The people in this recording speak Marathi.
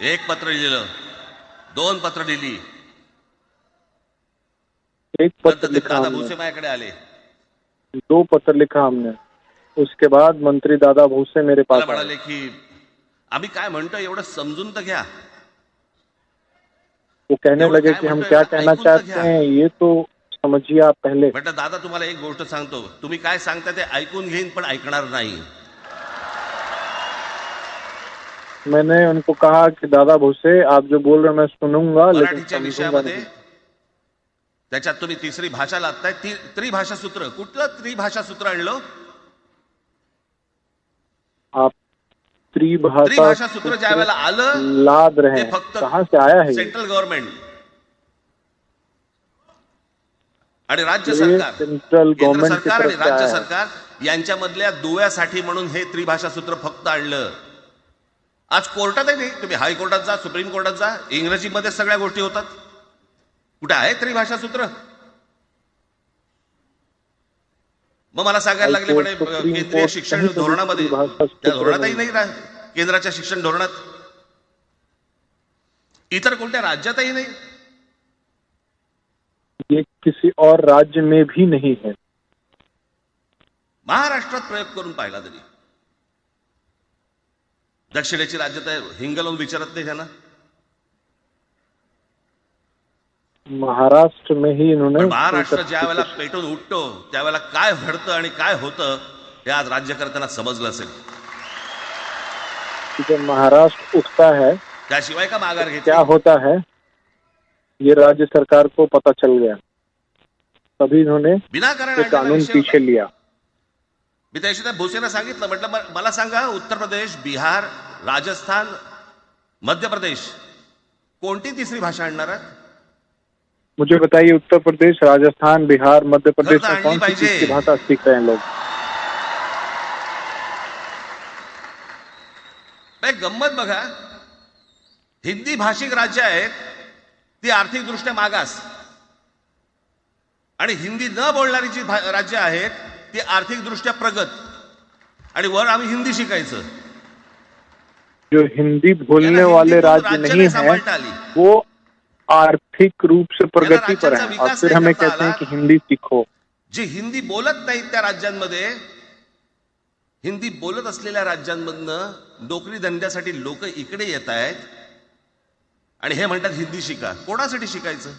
एक पत्र लिहिलं, दोन पत्र लिहिली, एक पत्र लिखा दादा हमने, भुसे माझ्याकडे आले, 2 पत्र लिखा हमने। उसके बाद मंत्री दादा भूसे मेरे पास मला आए। म्हणाले की आम्ही काय म्हणतो एवढं समजून तर घ्या। वो कहने एवढं लगे काय कि हम म्हणतोय क्या एवढं कहना ऐकून तर चाहते घ्या। हैं ये तो समझिए आप पहले। म्हटलं दादा तुम्हाला एक गोष्ट सांगतो, तुम्ही काय सांगता ते ऐकून घेईन पण ऐकणार नाही। मैंने उनको कहा कि दादा भूसे आप जो बोल रहे हैं मैं सुनूंगा लेकिन मराठीच्या समझूंगा विषयामध्ये नहीं। त्याच्यात तुम्ही तिसरी भाषा लादताय, त्रिभाषा सूत्र, कुठलं त्रिभाषा सूत्र आणलं? आप त्रिभाषा सूत्र ज्या वेळेला आलं लाद रहे ते हैं, फक्त कहां से आया है? सेंट्रल गव्हर्नमेंट आणि राज्य ये सरकार, सेंट्रल केंद्र गवर्नमेंट की सरकार आणि तरफ से राज्य आया है। सरकार यांच्यामधल्या दुव्यासाठी म्हणून हे त्रिभाषा सूत्र फक्त आणलं। आज कोर्टातही नाही, तुम्ही हायकोर्टात जा, सुप्रीम कोर्टात जा, इंग्रजीमध्ये सगळ्या गोष्टी होतात। कुठे आहे त्रिभाषा सूत्र? मग मला सांगायला लागले म्हणे केंद्रीय शिक्षण धोरणामध्ये, त्या धोरणातही नाही राहत, केंद्राच्या शिक्षण धोरणात, इतर कोणत्या राज्यातही नाही। ये किसी और राज्य में भी नहीं है। महाराष्ट्रात प्रयोग करून पाहिला तरी दक्षिणेची राज्य तर हिंग लावून विचारत नाही त्यांना। महाराष्ट्र में ही इन्होंने महाराष्ट्र ज्या वेळेला पेटून उठतो त्यावेळेला काय घडतं आणि काय होतं हे आज राज्यकर्त्यांना समजलं असेल। जब महाराष्ट्र उठता है त्याशिवाय का माघार घेतली? क्या होता है ये राज्य सरकार को पता चल गया, तभी इन्होंने विनाकारण कानून पीछे लिया। मी त्या भुसेंना सांगितलं, म्हटलं मला सांगा उत्तर प्रदेश, बिहार, राजस्थान, मध्य प्रदेश कोणती तिसरी भाषा आणणार आहे? मुझे बताइए उत्तर प्रदेश, राजस्थान, बिहार, मध्य प्रदेश में कौन सी पाहिजे। चीज की भाषा सीख रहे हैं लोग? गंमत बघा, हिंदी भाषिक राज्य आहेत ती आर्थिकदृष्ट्या मागास, आणि हिंदी न बोलणारी जी राज्य आहेत ती आर्थिकदृष्ट्या प्रगत, आणि वर आम्ही हिंदी शिकायचं। जो हिंदी बोलने वाले राज्य नहीं है वो आर्थिक रूप से प्रगति पर है और फिर हमें कहते हैं कि हिंदी सीखो। जे हिंदी बोलत नाहीत त्या राज्यांमध्ये, हिंदी बोलत असलेल्या राज्यांमधनं नोकरी धंद्यासाठी लोक इकडे येत आहेत आणि हे म्हणतात हिंदी शिका। कोणासाठी शिकायचं?